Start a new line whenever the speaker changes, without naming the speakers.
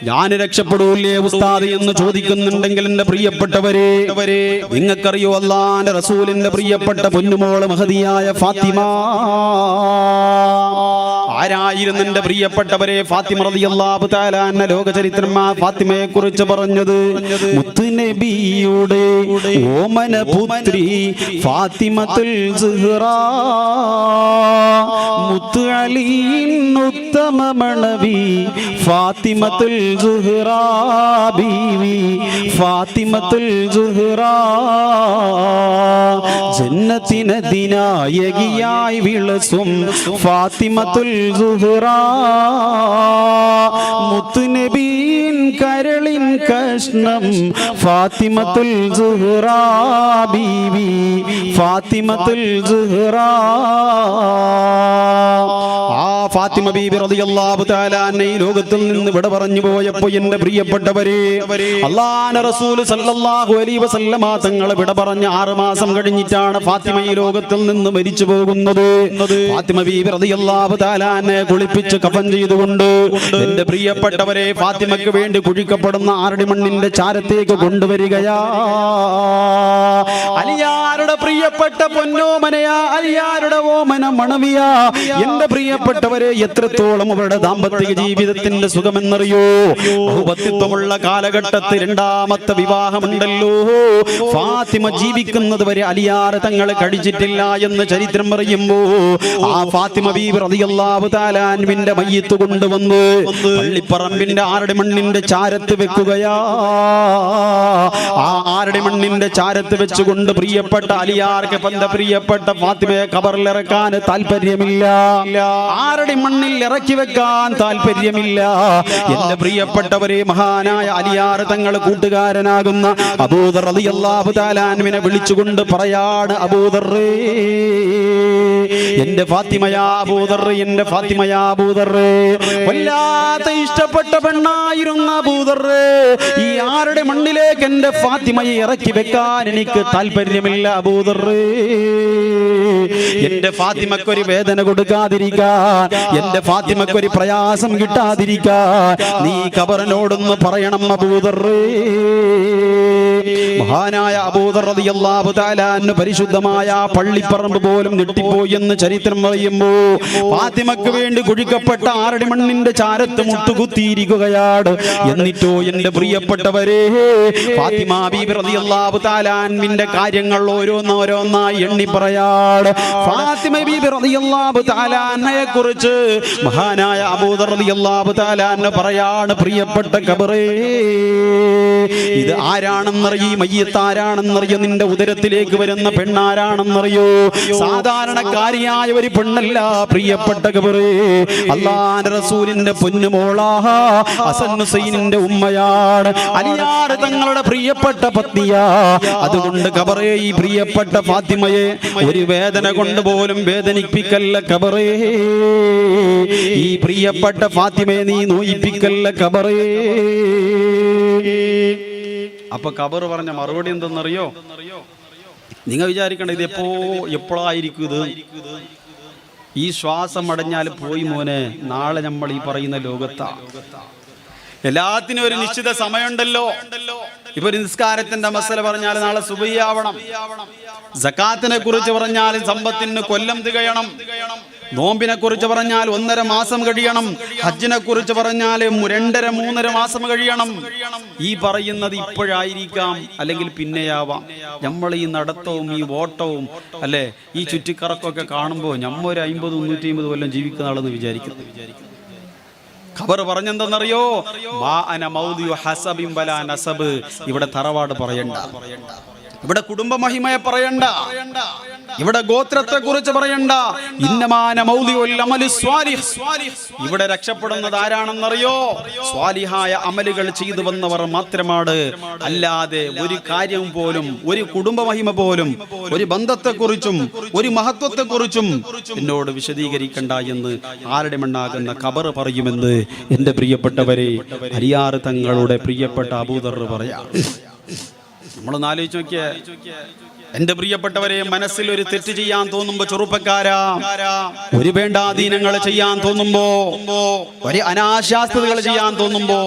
ഞാൻ രക്ഷപ്പെടൂല്ലേ ഉസ്താദ് എന്ന് ചോദിക്കുന്നുണ്ടെങ്കിൽ എന്റെ പ്രിയപ്പെട്ടവരെ, നിങ്ങൾക്കറിയോ അല്ലാഹുവിന്റെ റസൂലിന്റെ പ്രിയപ്പെട്ട പൊന്നുമോള് മഹദിയായ ഫാത്തിമ ആരായിരുന്നു? എന്റെ പ്രിയപ്പെട്ടവരെ, ഫാത്തിമ റളിയല്ലാഹു തആല അൻഹ ലോക ചരിത്രം ഫാത്തിമയെ കുറിച്ച് പറഞ്ഞത് മുത്തുനബിയുടെ ഓമന പുത്രി ഫാത്തിമത്തുൽ സുഹ്റാ, മുത്ത് അലിയിൻ ഉത്തമ മണവി ഫാത്തിമത്തുൽ സുഹ്റാ ബീവി ഫാത്തിമത്തുൽ സുഹ്റാ, ജന്നത്തിനദിനായകിയായി വിളസും ഫാത്തിമത്തുൽ സുഹ്റാ, മുത്തുനബിയിൻ കരളിൻ കഷ്ണം ഫാത്തിമത്തുൽ സുഹ്റാ ബീവി ഫാത്തിമത്തുൽ സുഹ്റാ. ആ ഫാത്തിമ ബീബി റളിയല്ലാഹു തആല അൻഹ ഈ ലോകത്തിൽ നിന്ന് വിട പറഞ്ഞു പോയപ്പോൾ എന്റെ പ്രിയപ്പെട്ടവരെ, അല്ലാഹുവിന്റെ റസൂൽ സല്ലല്ലാഹു അലൈഹി വസല്ലമ തങ്ങളെ വിട പറഞ്ഞ് 6 മാസം കഴിഞ്ഞിട്ടാണ് ഫാത്തിമ ഈ ലോകത്തിൽ നിന്ന് മരിച്ചു പോകുന്നത്. ഫാത്തിമ ബീബി റളിയല്ലാഹു തആല അൻഹയെ കുളിപ്പിച്ച് കഫൻ ചെയ്തുകൊണ്ട് എന്റെ പ്രിയപ്പെട്ടവരെ ഫാത്തിമയ്ക്ക് വേണ്ടി കുഴിക്കപ്പെടുന്ന ആറടി മണ്ണിന്റെ ചാരത്തേക്ക് കൊണ്ടുവരികയാ. അലിയാരുടെ പ്രിയപ്പെട്ട പൊന്നോമനയാ, അലിയാരുടെ ഓമന മണവിയാ. എന്റെ പ്രിയപ്പെട്ടവരെ, എത്രത്തോളം അവരുടെ ദാമ്പത്തിക ജീവിതത്തിന്റെ സുഖമെന്നറിയോ? ബഹുപത്വമുള്ള കാലഘട്ടത്തിൽ 2ാമത്തെ വിവാഹമുണ്ടല്ലോ. ഫാത്തിമ ജീവിക്കുന്നത് വരെ അലിയാർ തങ്ങളെ കഴിച്ചിട്ടില്ല എന്ന് ചരിത്രം പറയുമ്പോ ആ ഫാത്തിമ ബീബി റളിയല്ലാഹു തആല അൻഹയുടെ മയ്യിത്ത് കൊണ്ടുവന്ന് പള്ളിപ്പറമ്പിന്റെ ആറടി മണ്ണിന്റെ ചാരത്ത് വെക്കുകയാ. ആ ആറടി മണ്ണിന്റെ ചാരത്ത് വെച്ചുകൊണ്ട് പ്രിയപ്പെട്ട അലിയാർക്ക് പ്രിയപ്പെട്ട ഫാത്തിമയെ ഖബറിലിറക്കാൻ താല്പര്യമില്ല, ആറടി മണ്ണിൽ ഇറക്കി വെക്കാൻ താല്പര്യമില്ല. എന്റെ പ്രിയപ്പെട്ടവരെ, മഹാനായ അലിയാർ തങ്ങൾ കൂട്ടുകാരനാകുന്ന അബൂദർ റളിയല്ലാഹു തആല അൻഹുവിനെ വിളിച്ചുകൊണ്ട് പറയാണ്, അബൂദറേ, എന്റെ ഫാത്തിമയാ അബൂദർ, എന്റെ ഫാത്തിമയാ അബൂദർ, വല്ലാത്ത ഇഷ്ടപ്പെട്ട പെണ്ണായിരുന്ന അബൂദർ, ഈ ആരുടെ മണ്ണിലേക്ക് എന്റെ ഫാത്തിമയെ ഇറക്കി വെക്കാൻ എനിക്ക് താല്പര്യമില്ല അബൂദർ. എന്റെ ഫാത്തിമക്കൊരു വേദന കൊടുക്കാതിരിക്കാൻ, എന്റെ ഫാത്തിമക്കൊരു പ്രയാസം കിട്ടാതിരിക്കാൻ നീ ഖബറിനോടൊന്ന് പറയണം അബൂദർ. മഹാനായ അബൂദർ റളിയല്ലാഹു തആല അൻഹു പരിശുദ്ധമായ പള്ളിപ്പറമ്പ് പോലും ഞെട്ടിപ്പോയി എന്ന് ചരിത്രം പറയുമ്പോ ഫാത്തിമക്ക് വേണ്ടി കുഴിക്കപ്പെട്ട ആറടി മണ്ണിന്റെ ചാരത്ത് മുട്ടുകുത്തിയിരിക്കുകയാണ്. എന്നിട്ടോ എന്റെ പ്രിയപ്പെട്ടവരെ, ഫാത്തിമ ബീബി റളിയല്ലാഹു തആല അൻഹയുടെ കാര്യങ്ങൾ ഓരോന്നോരോന്നായി എണ്ണി പറയാണ്. ഫാത്തിമ ബീബി റളിയല്ലാഹു തആല അൻഹയെ കുറിച്ച് മഹാനായ അബൂദർ റളിയല്ലാഹു തആല അൻഹു പറയാണ്, പ്രിയപ്പെട്ട ഖബറേ, ഇത് ആരാണെന്നറിയോ? ഈ മയ്യിത്ത് ആരാണെന്നറിയോ? നിന്റെ ഉദരത്തിലേക്ക് വരുന്ന പെണ്ണാരാണെന്നറിയോ? സാധാരണക്കാരിയായ ഒരു പെണ്ണല്ല പ്രിയപ്പെട്ട ഖബറേ, അല്ലാഹുവിന്റെ റസൂലിന്റെ പൊന്നുമോളാ ഹസൻ ഹുസൈനിന്റെ ഉമ്മയാണ്, അലിയാർ തങ്ങളുടെ പ്രിയപ്പെട്ട പത്നിയാ. അതുകൊണ്ട് ഖബറേ, ഈ പ്രിയപ്പെട്ട ഫാത്തിമയെ ഒരു വേദന കൊണ്ട് പോലും വേദനിപ്പിക്കല്ല ഖബറേ, ഈ പ്രിയപ്പെട്ട ഫാത്തിമയെ നീ നോയിപ്പിക്കല്ല ഖബറേ. അപ്പൊ ഖബർ പറഞ്ഞ മറുപടി എന്തെന്നറിയോ? നിങ്ങൾ വിചാരിക്കണ്ട ഇത് എപ്പോഴായിരിക്കും ഇത്? ഈ ശ്വാസം അടഞ്ഞാൽ പോയി മോനെ, നാളെ നമ്മൾ ഈ പറയുന്ന ലോകത്താ. എല്ലാത്തിനും ഒരു നിശ്ചിത സമയമുണ്ടല്ലോ. ഇപ്പൊ ഒരു നിസ്കാരത്തിന്റെ മസല പറഞ്ഞാൽ നാളെ സുബഹി ആവണം, സകാത്തിനെ കുറിച്ച് പറഞ്ഞാൽ സമ്പത്തിന് കൊല്ലം തികയണം, നോമ്പിനെ കുറിച്ച് പറഞ്ഞാൽ 1.5 മാസം കഴിയണം, ഹജ്ജിനെ കുറിച്ച് പറഞ്ഞാൽ 2.5-3 മാസം കഴിയണം. ഈ പറയുന്നത് ഇപ്പോഴായിരിക്കാം, അല്ലെങ്കിൽ പിന്നെയാവാം. നമ്മൾ ഈ നടത്തവും ഈ ഓട്ടവും അല്ലെ ഈ ചുറ്റിക്കറക്കൊക്കെ കാണുമ്പോൾ നമ്മൾ ഒരു 50-150 കൊല്ലം ജീവിക്കുന്ന ആളെന്ന് വിചാരിക്കുന്നു. ഖബർ പറഞ്ഞെന്തെന്നറിയോ? ഇവിടെ തറവാട് പറയണ്ട, ഇവിടെ കുടുംബ മഹിമയെ പറയണ്ട, ഇവിടെ ഗോത്രത്തെ കുറിച്ച് പറയണ്ട. ഇവിടെ രക്ഷപ്പെടുന്നത് ആരാണെന്നറിയോ? സ്വാലിഹായ അമലുകൾ ചെയ്തു വന്നവർ മാത്രമാണ്. അല്ലാതെ ഒരു കാര്യം പോലും, ഒരു കുടുംബ മഹിമ പോലും, ഒരു ബന്ധത്തെക്കുറിച്ചും ഒരു മഹത്വത്തെക്കുറിച്ചും എന്നോട് വിശദീകരിക്കണ്ട എന്ന് ആരുടെ മണ്ണാകുന്ന ഖബർ പറയുമെന്ന് എന്റെ പ്രിയപ്പെട്ടവരെ അലിയാർ തങ്ങളുടെ പ്രിയപ്പെട്ട അബൂദർ പറയാം. നമ്മളൊന്ന് ആലോചിച്ച് നോക്കിയേ എന്റെ പ്രിയപ്പെട്ടവരെ, മനസ്സിൽ ഒരു തെറ്റ് ചെയ്യാൻ തോന്നുമ്പോ, ചെറുപ്പക്കാരാ, ഒരു വേണ്ടാധീനങ്ങൾ ചെയ്യാൻ തോന്നുമ്പോ, ഒരു അനാശാസ്ത്രതകൾ ചെയ്യാൻ തോന്നുമ്പോ